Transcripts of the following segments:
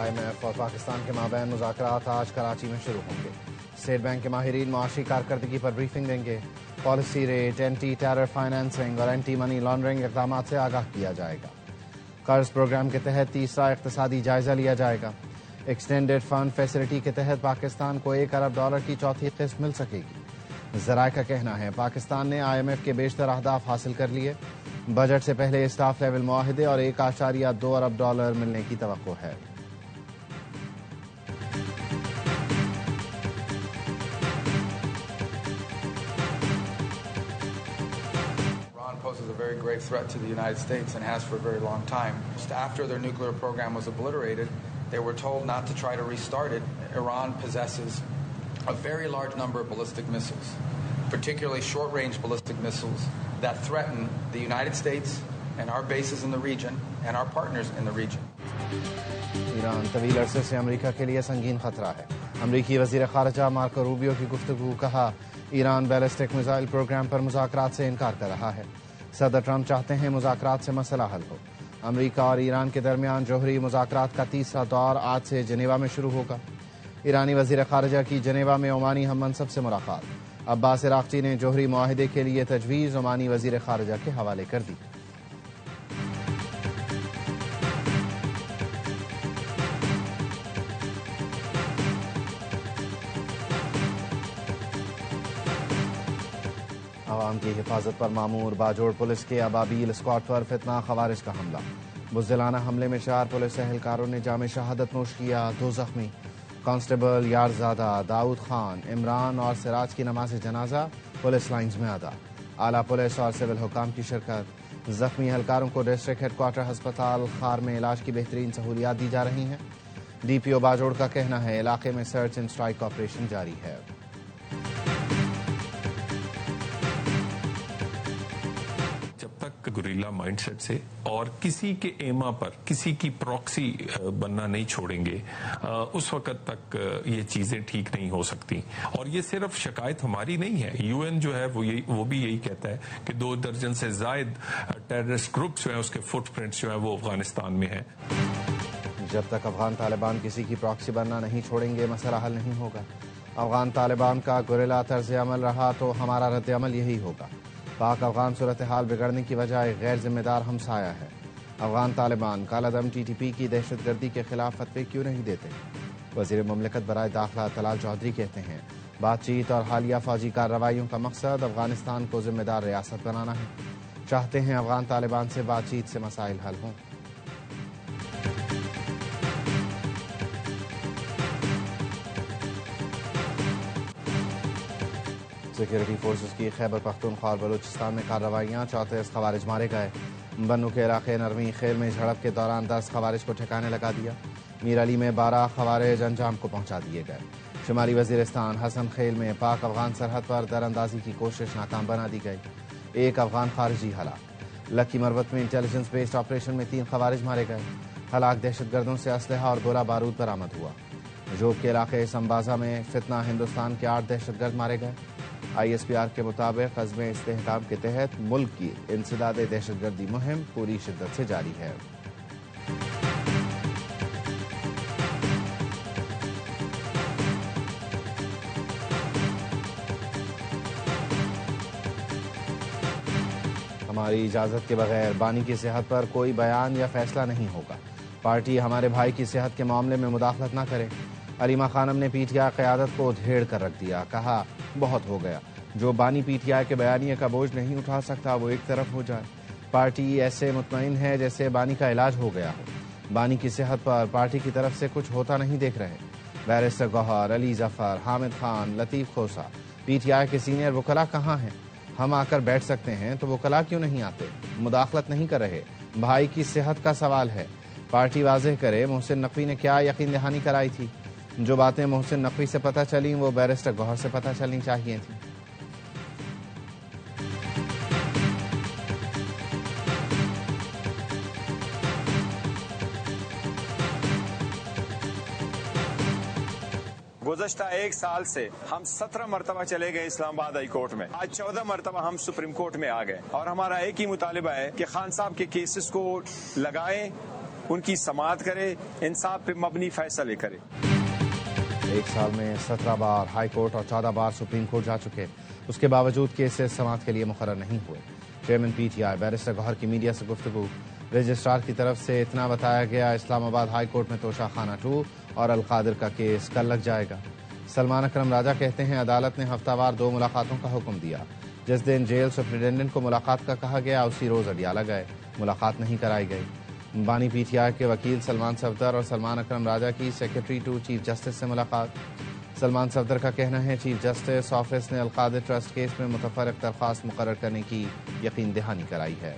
IMF اور پاکستان کے مابین مذاکرات آج کراچی میں شروع ہوں گے۔ اسٹیٹ بینک کے ماہرین معاشی کارکردگی پر بریفنگ دیں گے۔ Policy rate, anti terror financing اور اینٹی منی لانڈرنگ اقدامات سے آگاہ کیا جائے گا۔ قرض پروگرام کے تحت تیسرا اقتصادی جائزہ لیا جائے گا۔ ایکسٹینڈڈ فنڈ فیسلٹی کے تحت پاکستان کو $1 ارب کی چوتھی قسط مل سکے گی۔ ذرائع کا کہنا ہے پاکستان نے IMF کے بیشتر اہداف حاصل کر لیے۔ بجٹ سے پہلے اسٹاف لیول معاہدے اور $1.2 ارب ملنے کی توقع ہے۔ Poses a very grave threat to the United States and has for a very long time. Just after their nuclear program was obliterated, they were told not to try to restart it. Iran possesses a very large number of ballistic missiles, particularly short-range ballistic missiles that threaten the United States and our bases in the region and our partners in the region. Iran طویل عرصے سے امریکہ کے لیے سنگین خطرہ ہے۔ امریکی وزیر خارجہ مارکو روبیو کی گفتگو، کہا ایران بیلسٹک میزائل پروگرام پر مذاکرات سے انکار کر رہا ہے۔ صدر ٹرمپ چاہتے ہیں مذاکرات سے مسئلہ حل ہو۔ امریکہ اور ایران کے درمیان جوہری مذاکرات کا تیسرا دور آج سے جنیوا میں شروع ہوگا۔ ایرانی وزیر خارجہ کی جنیوا میں عمانی ہم منصب سے ملاقات۔ عباس عراقچی نے جوہری معاہدے کے لیے تجویز عمانی وزیر خارجہ کے حوالے کر دی۔ عوام کی حفاظت پر مامور باجوڑ پولیس کے ابابیل اسکواڈ پر فتنہ خوارج کا حملہ۔ بزدلانہ حملے میں 4 پولیس اہلکاروں نے جام شہادت نوش کیا، 2 زخمی۔ کانسٹیبل یارزادہ، داؤد خان، عمران اور سراج کی نماز جنازہ پولیس لائنز میں ادا۔ اعلیٰ پولیس اور سول حکام کی شرکت۔ زخمی اہلکاروں کو ڈسٹرکٹ ہیڈ کوارٹر ہسپتال خار میں علاج کی بہترین سہولیات دی جا رہی ہیں۔ DPO باجوڑ کا کہنا ہے علاقے میں سرچ اینڈ اسٹرائک آپریشن جاری ہے۔ گوریلا مائنڈ سیٹ سے اور کسی کے ایما پر کسی کی پراکسی بننا نہیں چھوڑیں گے، اس وقت تک یہ چیزیں ٹھیک نہیں ہو سکتی۔ اور یہ صرف شکایت ہماری نہیں ہے، UN جو ہے وہ بھی یہی کہتا ہے کہ 2 درجن سے زائد ٹیررسٹ گروپس جو ہیں اس کے فٹ پرنٹس جو ہیں وہ افغانستان میں ہیں۔ جب تک افغان طالبان کسی کی پراکسی بننا نہیں چھوڑیں گے مسئلہ حل نہیں ہوگا۔ افغان طالبان کا گوریلا طرز عمل رہا تو ہمارا رد عمل یہی ہوگا۔ پاک افغان صورتحال بگڑنے کی وجہ ایک غیر ذمہ دار ہمسایہ ہے۔ افغان طالبان کالعدم TTP کی دہشت گردی کے خلاف فتوے کیوں نہیں دیتے؟ وزیر مملکت برائے داخلہ طلال چودھری کہتے ہیں بات چیت اور حالیہ فوجی کارروائیوں کا مقصد افغانستان کو ذمہ دار ریاست بنانا ہے۔ چاہتے ہیں افغان طالبان سے بات چیت سے مسائل حل ہوں۔ سیکورٹی فورسز کی خیبر پختونخوا اور بلوچستان میں کارروائیاں، 34 خوارج مارے گئے۔ بنو کے علاقے نرمی خیل میں جھڑپ کے دوران 10 خوارج کو ٹھکانے لگا دیا۔ میر علی میں 12 خوارج انجام کو پہنچا دیے گئے۔ شمالی وزیرستان حسن خیل میں پاک افغان سرحد پر دراندازی کی کوشش ناکام بنا دی گئی، 1 افغان خارجی ہلاک۔ لکی مروت میں انٹیلیجنس بیسڈ آپریشن میں 3 خوارج مارے گئے، ہلاک دہشت گردوں سے اسلحہ اور گولہ بارود برآمد ہوا۔ جوب کے علاقے سمبازا میں فتنہ ہندوستان کے 8 دہشت گرد مارے گئے۔ ISPR کے مطابق عزم استحکام کے تحت ملک کی انسداد دہشت گردی مہم پوری شدت سے جاری ہے۔ ہماری اجازت کے بغیر بانی کی صحت پر کوئی بیان یا فیصلہ نہیں ہوگا۔ پارٹی ہمارے بھائی کی صحت کے معاملے میں مداخلت نہ کرے۔ علیمہ خانم نے PTI قیادت کو ادھیڑ کر رکھ دیا، کہا بہت ہو گیا، جو بانی PTI کے بیانیے کا بوجھ نہیں اٹھا سکتا وہ ایک طرف ہو جائے۔ پارٹی ایسے مطمئن ہے جیسے بانی کا علاج ہو گیا ہو۔ بانی کی صحت پر پارٹی کی طرف سے کچھ ہوتا نہیں دیکھ رہے۔ بیرسٹر گوہر، علی ظفر، حامد خان، لطیف کھوسا، PTI کے سینئر وکلاء کہاں ہیں؟ ہم آ کر بیٹھ سکتے ہیں تو وکلاء کیوں نہیں آتے؟ مداخلت نہیں کر رہے۔ بھائی کی صحت کا سوال ہے، پارٹی واضح کرے محسن نقوی نے کیا یقین دہانی کرائی تھی۔ جو باتیں محسن نقوی سے پتہ چلیں وہ بیرسٹر گوہر سے پتہ چلنی چاہیے تھیں۔ گزشتہ 1 سال سے ہم 17 مرتبہ چلے گئے اسلام آباد ہائی کورٹ میں، آج 14 مرتبہ ہم سپریم کورٹ میں آ گئے، اور ہمارا ایک ہی مطالبہ ہے کہ خان صاحب کے کیسز کو لگائیں ان کی سماعت کرے، انصاف پہ مبنی فیصلے کرے۔ ایک سال میں 17 بار ہائی کورٹ اور 14 بار سپریم کورٹ جا چکے، اس کے باوجود کیسز سماعت کے لیے مقرر نہیں ہوئے۔ Chairman P T I barrister Gohar کی میڈیا سے گفتگو، رجسٹرار کی طرف سے اتنا بتایا گیا اسلام آباد ہائی کورٹ میں توشہ خانہ 2 اور القادر کا کیس کل لگ جائے گا۔ سلمان اکرم راجہ کہتے ہیں عدالت نے ہفتہ وار 2 ملاقاتوں کا حکم دیا، جس دن جیل سپرنٹینڈنٹ کو ملاقات کا کہا گیا اسی روز اڈیالہ گئے، ملاقات نہیں کرائی گئی۔ بانی پی ٹی آئی کے وکیل سلمان صفدر اور سلمان اکرم راجہ کی سیکریٹری ٹو چیف جسٹس سے ملاقات۔ سلمان صفدر کا کہنا ہے چیف جسٹس آفس نے القادر ٹرسٹ کیس میں متفرق درخواست مقرر کرنے کی یقین دہانی کرائی ہے۔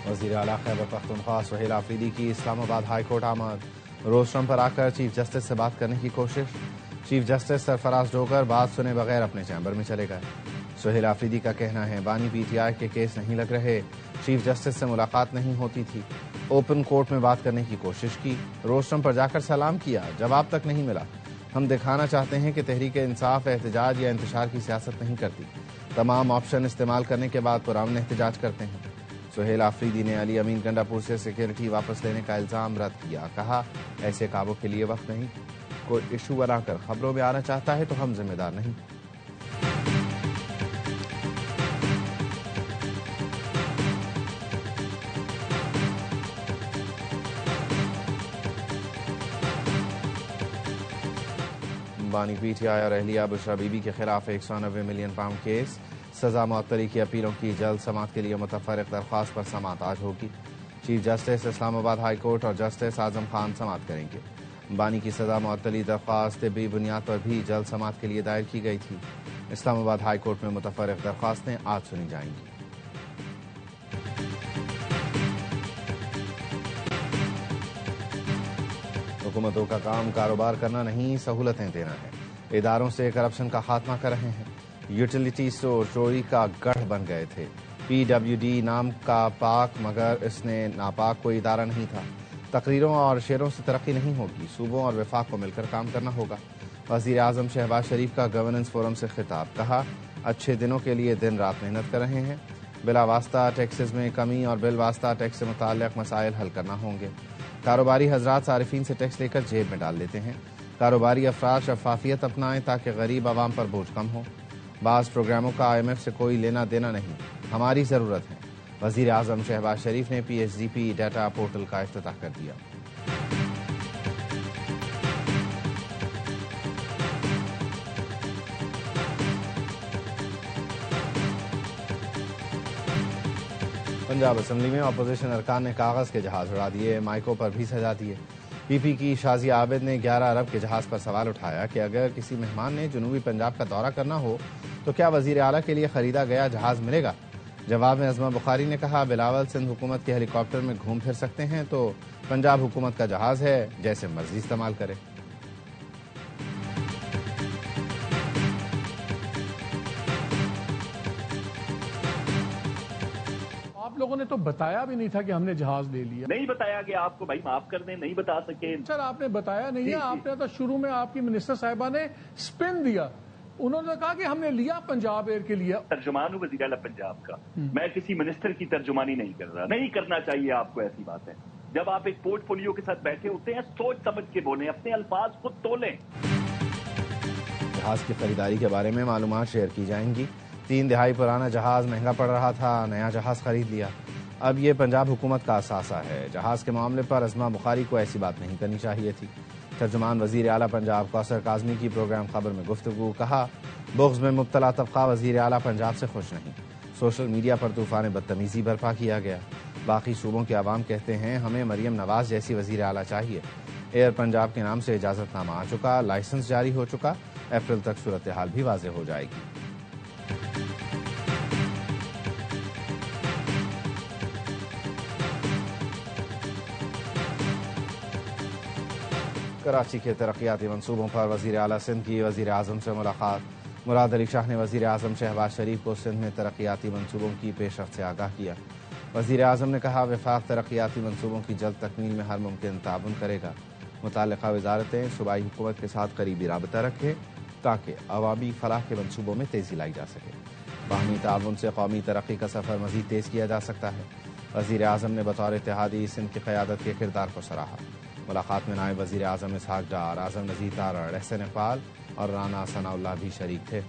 وزیر اعلیٰ خیبر پختونخوا سہیل آفریدی کی اسلام آباد ہائی کورٹ آمد، روسٹرم پر آ کر چیف جسٹس سے بات کرنے کی کوشش۔ چیف جسٹس سرفراز ڈوگر بات سنے بغیر اپنے چیمبر میں چلے گئے۔ سہیل آفریدی کا کہنا ہے بانی پی ٹی آئی کے کیس نہیں لگ رہے، چیف جسٹس سے ملاقات نہیں ہوتی تھی، اوپن کورٹ میں بات کرنے کی کوشش کی، روسٹرم پر جا کر سلام کیا، جواب تک نہیں ملا۔ ہم دکھانا چاہتے ہیں کہ تحریک انصاف احتجاج یا انتشار کی سیاست نہیں کرتی، تمام آپشن استعمال کرنے کے بعد پرامن احتجاج کرتے ہیں۔ سہیل آفریدی نے علی امین گنڈاپور سے سیکورٹی واپس لینے کا الزام رد کیا، کہا ایسے کاموں کے لیے وقت نہیں، کوئی ایشو بنا کر خبروں میں آنا چاہتا ہے تو ہم ذمہ دار نہیں۔ بانی پی ٹی آئی اور اہلیہ بشرا بی بی کے خلاف 190 ملین پاؤنڈ کیس، سزا معطلی کی اپیلوں کی جلد سماعت کے لیے متفرق درخواست پر سماعت آج ہوگی۔ چیف جسٹس اسلام آباد ہائی کورٹ اور جسٹس اعظم خان سماعت کریں گے۔ بانی کی سزا معطلی درخواست طبی بنیاد پر بھی جلد سماعت کے لیے دائر کی گئی تھی۔ اسلام آباد ہائی کورٹ میں متفرق درخواستیں آج سنی جائیں گی۔ حکومتوں کا کام کاروبار کرنا نہیں، سہولتیں دینا ہے۔ اداروں سے کرپشن کا خاتمہ کر رہے ہیں۔ یوٹیلیٹی اسٹور چوری کا گڑھ بن گئے تھے۔ پی ڈبلیو ڈی نام کا پاک مگر اس نے ناپاک کوئی ادارہ نہیں تھا۔ تقریروں اور شعروں سے ترقی نہیں ہوگی، صوبوں اور وفاق کو مل کر کام کرنا ہوگا۔ وزیر اعظم شہباز شریف کا گورننس فورم سے خطاب، کہا اچھے دنوں کے لیے دن رات محنت کر رہے ہیں، بلا واسطہ ٹیکسز میں کمی اور بالواسطہ ٹیکس سے متعلق مسائل حل کرنا ہوں گے۔ کاروباری حضرات صارفین سے ٹیکس لے کر جیب میں ڈال لیتے ہیں، کاروباری افراد شفافیت اپنائیں تاکہ غریب عوام پر بوجھ کم ہو۔ بعض پروگراموں کا IMF سے کوئی لینا دینا نہیں، ہماری ضرورت ہے۔ وزیر اعظم شہباز شریف نے PHDP ڈیٹا پورٹل کا افتتاح کر دیا۔ پنجاب اسمبلی میں اپوزیشن ارکان نے کاغذ کے جہاز اڑا دیے، مائکوں پر بھی سجا دیے۔ PP کی شازیہ عابد نے 11 ارب کے جہاز پر سوال اٹھایا کہ اگر کسی مہمان نے جنوبی پنجاب کا دورہ کرنا ہو تو کیا وزیر اعلیٰ کے لیے خریدا گیا جہاز ملے گا؟ جواب میں عظمہ بخاری نے کہا بلاول سندھ حکومت کے ہیلی کاپٹر میں گھوم پھر سکتے ہیں تو پنجاب حکومت کا جہاز ہے، جیسے مرضی استعمال کرے۔ لوگوں نے تو بتایا بھی نہیں تھا کہ ہم نے جہاز لے لیا، نہیں بتایا کہ آپ کو بھائی معاف کر دیں، نہیں بتا سکے سر، آپ نے بتایا نہیں ہے۔ آپ نے تو شروع میں آپ کی منسٹر صاحبہ نے سپن دیا، انہوں نے کہا کہ ہم نے لیا پنجاب ایئر کے لیے۔ ترجمان ہوں وزیر اعلیٰ پنجاب کا، میں کسی منسٹر کی ترجمانی نہیں کر رہا، نہیں کرنا چاہیے آپ کو، ایسی بات ہے۔ جب آپ ایک پورٹ فولیو کے ساتھ بیٹھے ہوتے ہیں سوچ سمجھ کے بولیں، اپنے الفاظ خود تولیں۔ جہاز کی خریداری کے بارے میں معلومات شیئر کی جائیں گی۔ 3 دہائی پرانا جہاز مہنگا پڑ رہا تھا، نیا جہاز خرید لیا۔ اب یہ پنجاب حکومت کا اثاثہ ہے۔ جہاز کے معاملے پر عظمہ بخاری کو ایسی بات نہیں کرنی چاہیے تھی۔ ترجمان وزیر اعلیٰ پنجاب کوثر کاظمی کی پروگرام خبر میں گفتگو، کہا بغض میں مبتلا طبقہ وزیر اعلیٰ پنجاب سے خوش نہیں، سوشل میڈیا پر طوفان بدتمیزی برپا کیا گیا۔ باقی صوبوں کے عوام کہتے ہیں ہمیں مریم نواز جیسی وزیر اعلیٰ چاہیے۔ ایئر پنجاب کے نام سے اجازت نامہ آ چکا، لائسنس جاری ہو چکا، اپریل تک صورتحال بھی واضح ہو جائے گی۔ کراچی کے ترقیاتی منصوبوں پر وزیر اعلیٰ سندھ کی وزیر اعظم سے ملاقات۔ مراد علی شاہ نے وزیر اعظم شہباز شریف کو سندھ میں ترقیاتی منصوبوں کی پیش رفت سے آگاہ کیا۔ وزیر اعظم نے کہا وفاق ترقیاتی منصوبوں کی جلد تکمیل میں ہر ممکن تعاون کرے گا. متعلقہ وزارتیں صوبائی حکومت کے ساتھ قریبی رابطہ رکھیں تاکہ عوامی فلاح کے منصوبوں میں تیزی لائی جا سکے. باہمی تعاون سے قومی ترقی کا سفر مزید تیز کیا جا سکتا ہے. وزیر اعظم نے بطور اتحادی سندھ کی قیادت کے کردار کو سراہا. ملاقات میں نائب وزیر اعظم اسحاق ڈار، اعظم نذیر تارڑ، احسن اقبال اور رانا ثناء اللہ بھی شریک تھے.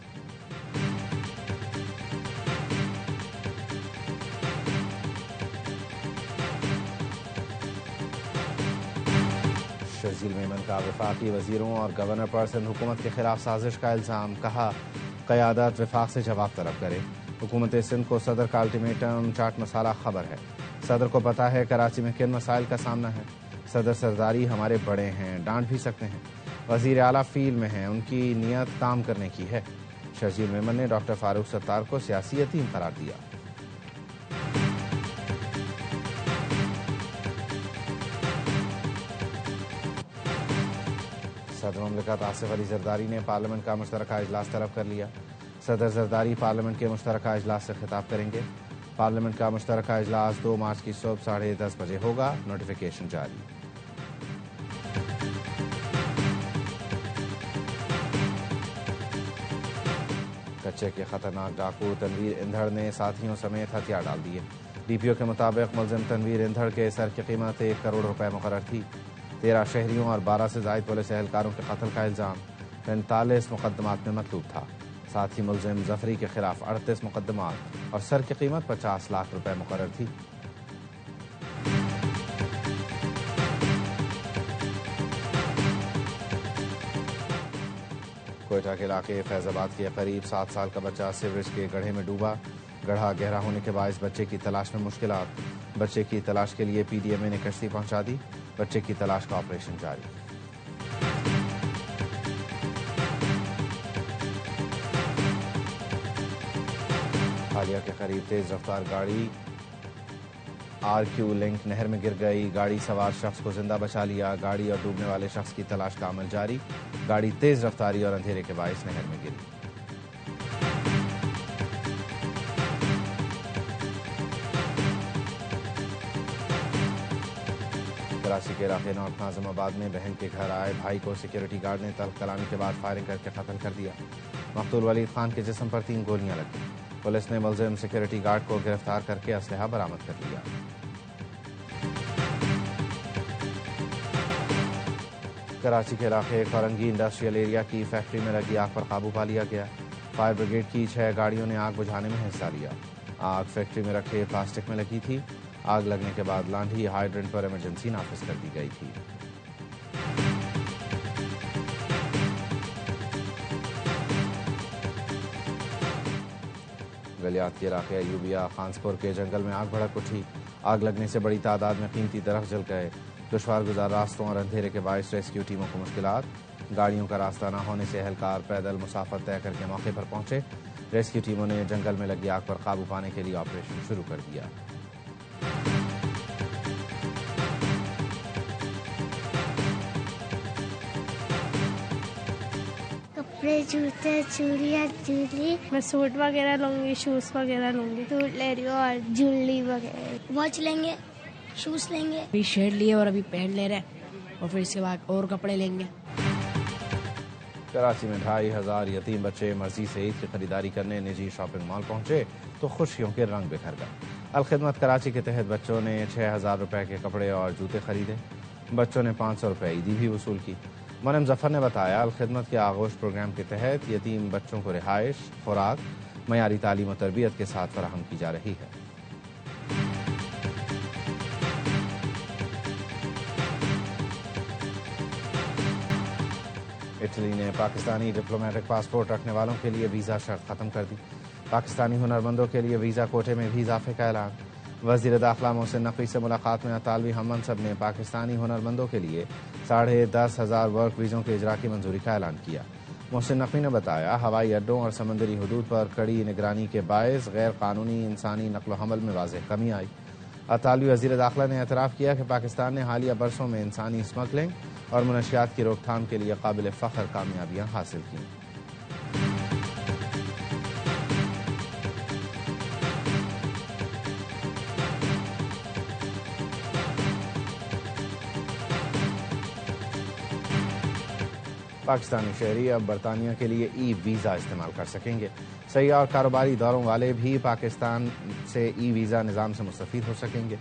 شرجیل میمن کا وفاقی وزیروں اور گورنر پر سندھ حکومت کے خلاف سازش کا الزام. کہا قیادت وفاق سے جواب طلب کرے. حکومت سندھ کو صدر کا الٹیمیٹم چاٹ مسالہ خبر ہے. صدر کو پتا ہے کراچی میں کن مسائل کا سامنا ہے. صدر سرداری ہمارے بڑے ہیں، ڈانٹ بھی سکتے ہیں. وزیر اعلیٰ فیلڈ میں ہیں، ان کی نیت کام کرنے کی ہے. شرجیل میمن نے ڈاکٹر فاروق ستار کو سیاسی یتیم قرار دیا. صدر مملکت آصف علی زرداری نے پارلیمنٹ کا مشترکہ اجلاس طلب کر لیا. صدر زرداری پارلیمنٹ کے مشترکہ اجلاس سے خطاب کریں گے. پارلیمنٹ کا مشترکہ اجلاس 2 مارچ کی صبح 10:30 بجے ہوگا. نوٹیفیکیشن جاری. کچے کے خطرناک ڈاکو تنویر اندھڑ نے ساتھیوں سمیت ہتھیار ڈال دیے. ڈی پی او کے مطابق ملزم تنویر اندھڑ کے سر کی قیمت 1 کروڑ روپے مقرر تھی. 13 شہریوں اور 12 سے زائد پولیس اہلکاروں کے قتل کا الزام 45 مقدمات میں مطلوب تھا. ساتھ ہی ملزم ظفری کے خلاف 38 مقدمات اور سر کی قیمت 50 لاکھ روپے مقرر تھی. کوئٹہ کے علاقے فیض آباد کے قریب 7 سال کا بچہ سیوریج کے گڑھے میں ڈوبا. گڑھا گہرا ہونے کے باعث بچے کی تلاش میں مشکلات. بچے کی تلاش کے لیے پی ڈی ایم اے نے کشتی پہنچا دی. بچے کی تلاش کا آپریشن جاری. حالیہ کے قریب تیز رفتار گاڑی RQ لنک نہر میں گر گئی. گاڑی سوار شخص کو زندہ بچا لیا. گاڑی اور ڈوبنے والے شخص کی تلاش کا عمل جاری. گاڑی تیز رفتاری اور اندھیرے کے باعث نہر میں گری. کراچی کے علاقے نارتھ ناظم آباد میں بہن کے گھر آئے بھائی کو سیکیورٹی گارڈ نے تلخ کلامی کے بعد فائرنگ کر کے قتل کر دیا. مقتول ولید خان کے جسم پر 3 گولیاں لگیں. پولیس نے ملزم سیکیورٹی گارڈ کو گرفتار کر کے اسلحہ برآمد کر لیا. کراچی کے علاقے کورنگی انڈسٹریل ایریا کی فیکٹری میں لگی آگ پر قابو پا لیا گیا. فائر بریگیڈ کی 6 گاڑیوں نے آگ بجھانے میں حصہ لیا. آگ فیکٹری میں رکھے پلاسٹک میں لگی تھی. آگ لگنے کے بعد لانڈھی ہائیڈرنٹ پر ایمرجنسی نافذ کر دی گئی تھی. گلیات کے علاقے ایوبیا خانسپور کے جنگل میں آگ بھڑک اٹھی. آگ لگنے سے بڑی تعداد میں قیمتی درخت جل گئے. دشوار گزار راستوں اور اندھیرے کے باعث ریسکیو ٹیموں کو مشکلات. گاڑیوں کا راستہ نہ ہونے سے اہلکار پیدل مسافت طے کر کے موقع پر پہنچے. ریسکیو ٹیموں نے جنگل میں لگی آگ پر قابو پانے کے لیے آپریشن شروع کر دیا. کپڑے، جوتے، چوڑیاں، جولی، میں سوٹ وغیرہ لوں گی، شوز وغیرہ لوں گی. سوٹ لے رہی ہوں اور جولی وغیرہ. واچ لیں گے، شوز لیں گے. ابھی شرٹ لیے اور ابھی پینٹ لے رہے اور پھر اس کے بعد اور کپڑے لیں گے. کراچی میں 2500 یتیم بچے مرضی سے عید کی خریداری کرنے نجی شاپنگ مال پہنچے تو خوشیوں کے رنگ بکھر گئے. الخدمت کراچی کے تحت بچوں نے 6000 روپے کے کپڑے اور جوتے خریدے. بچوں نے 500 روپے عیدی بھی وصول کی. مریم ظفر نے بتایا الخدمت کے آغوش پروگرام کے تحت یتیم بچوں کو رہائش، خوراک، معیاری تعلیم و تربیت کے ساتھ فراہم کی جا رہی ہے. اٹلی نے پاکستانی ڈپلومیٹک پاسپورٹ رکھنے والوں کے لیے ویزا شرط ختم کر دی. پاکستانی ہنرمندوں کے لیے ویزا کوٹے میں بھی اضافے کا اعلان. وزیر داخلہ محسن نقوی سے ملاقات میں اطالوی ہم منصب نے پاکستانی ہنرمندوں کے لیے 10,500 ورک ویزوں کے اجرا کی منظوری کا اعلان کیا. محسن نقوی نے بتایا ہوائی اڈوں اور سمندری حدود پر کڑی نگرانی کے باعث غیر قانونی انسانی نقل و حمل میں واضح کمی آئی. اطالوی وزیر داخلہ نے اعتراف کیا کہ پاکستان نے حالیہ برسوں میں انسانی اسمگلنگ اور منشیات کی روک تھام کے لیے قابل فخر کامیابیاں حاصل کیں. پاکستانی شہری اب برطانیہ کے لیے ای ویزا استعمال کر سکیں گے۔ سیاح اور کاروباری دوروں والے بھی پاکستان سے ای ویزا نظام سے مستفید ہو سکیں گے۔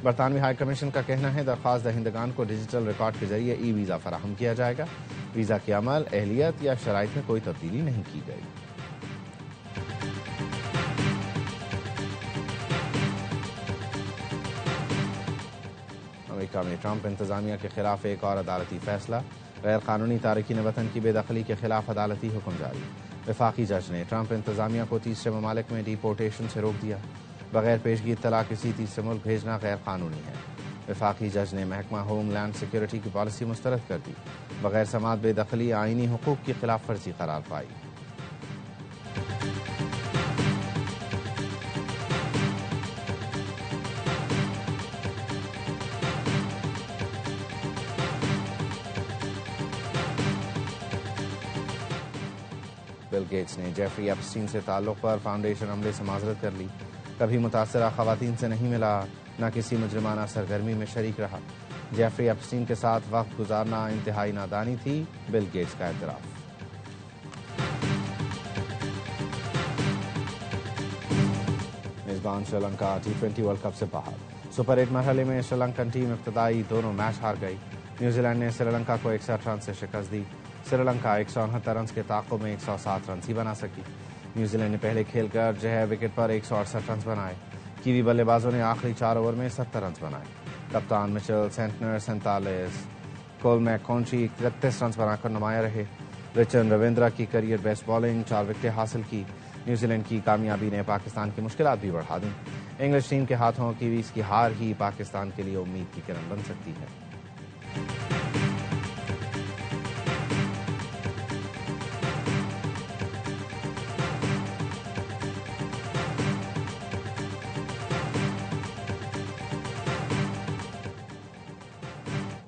برطانوی ہائی کمیشن کا کہنا ہے درخواست دہندگان کو ڈیجیٹل ریکارڈ کے ذریعے ای ویزا فراہم کیا جائے گا۔ ویزا کے عمل، اہلیت یا شرائط میں کوئی تبدیلی نہیں کی گئی۔ امریکہ میں ٹرمپ انتظامیہ کے خلاف ایک اور عدالتی فیصلہ، غیر قانونی تارکین وطن کی بے دخلی کے خلاف عدالتی حکم جاری۔ وفاقی جج نے ٹرمپ انتظامیہ کو تیسرے ممالک میں ڈیپورٹیشن سے روک دیا۔ بغیر پیشگی اطلاع کسی تیسرے ملک بھیجنا غیر قانونی ہے۔ وفاقی جج نے محکمہ ہوم لینڈ سیکورٹی کی پالیسی مسترد کر دی۔ بغیر سماعت بے دخلی آئینی حقوق کی خلاف ورزی قرار پائی۔ بل گیٹس نے جیفری ایپسٹین سے تعلق پر فاؤنڈیشن عملے سے معذرت کر لی۔ کبھی متاثرہ خواتین سے نہیں ملا، نہ کسی مجرمانہ سرگرمی میں شریک رہا۔ جیفری ایپسٹین کے ساتھ وقت گزارنا انتہائی نادانی تھی، بل گیٹس کا اعتراف۔ میزبان Sri Lanka T20 world cup سے باہر۔ سپر 8 مرحلے میں سری لنکن ٹیم ابتدائی دونوں میچ ہار گئی۔ نیوزی لینڈ نے سری لنکا کو 61 رن سے شکست دی۔ سری لنکا 169 رنز کے تعاقب میں 107 رنز ہی بنا سکی۔ نیوزی لینڈ نے پہلے کھیل کر جو وکٹ پر 168 رنز بنائے۔ کیوی بلے بازوں نے آخری 4 اوور میں 70 رنز بنائے۔ کپتان مچل سینٹنر 47، کول میک کونٹری 33 رنز بنا کر نمایاں رہے۔ رچن رویندرا کی کیریئر بیسٹ بالنگ 4 وکٹیں حاصل کی۔ نیوزی لینڈ کی کامیابی نے پاکستان کی مشکلات بھی بڑھا دیں۔ انگلش ٹیم کے ہاتھوں کیویز کی ہار ہی پاکستان کے لیے امید کی کرن بن سکتی ہے۔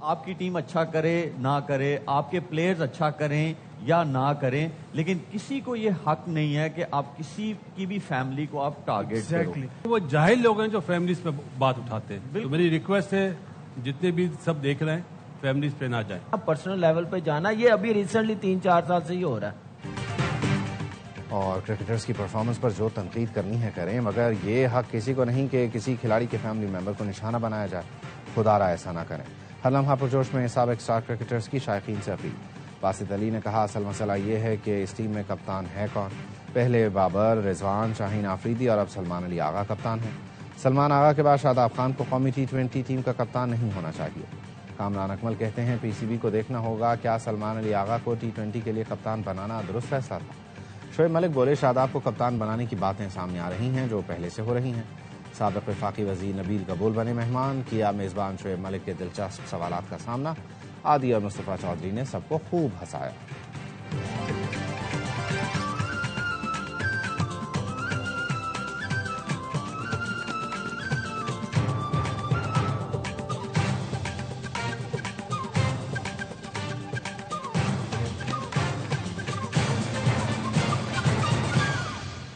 آپ کی ٹیم اچھا کرے نہ کرے، آپ کے پلیئرز اچھا کریں یا نہ کریں، لیکن کسی کو یہ حق نہیں ہے کہ آپ کسی کی بھی فیملی کو آپ ٹارگیٹ کرو۔ وہ جاہل لوگ ہیں جو فیملیز پہ بات اٹھاتے ہیں۔ تو میری ریکویسٹ ہے جتنے بھی سب دیکھ رہے ہیں فیملیز پہ نہ جائیں۔ اب پرسنل لیول پہ جانا یہ ابھی ریسنٹلی 3-4 سال سے ہی ہو رہا ہے۔ اور کرکٹرز کی پرفارمنس پر جو تنقید کرنی ہے کریں، مگر یہ حق کسی کو نہیں کہ کسی کھلاڑی کے فیملی ممبر کو نشانہ بنایا جائے۔ خدا را ایسا نہ کریں۔ ہر لمحہ پرجوش میں سابق اسٹار کرکٹرز کی شائقین سے اپیل۔ باسط علی نے کہا اصل مسئلہ یہ ہے کہ اس ٹیم میں کپتان ہے کون؟ پہلے بابر، رضوان، شاہین آفریدی اور اب سلمان علی آغا کپتان ہیں۔ سلمان آغا کے بعد شاداب خان کو قومی T20 ٹیم کا کپتان نہیں ہونا چاہیے۔ کامران اکمل کہتے ہیں پی سی بی کو دیکھنا ہوگا کیا سلمان علی آغا کو T20 کے لیے کپتان بنانا درست فیصلہ تھا۔ شعیب ملک بولے شاداب کو کپتان بنانے کی باتیں سامنے آ رہی ہیں جو پہلے سے ہو رہی ہیں۔ سابق وفاقی وزیر نبیل قبول بنے مہمان، کیا میزبان شعیب ملک کے دلچسپ سوالات کا سامنا۔ عادی اور مصطفیٰ چودھری نے سب کو خوب ہنسایا۔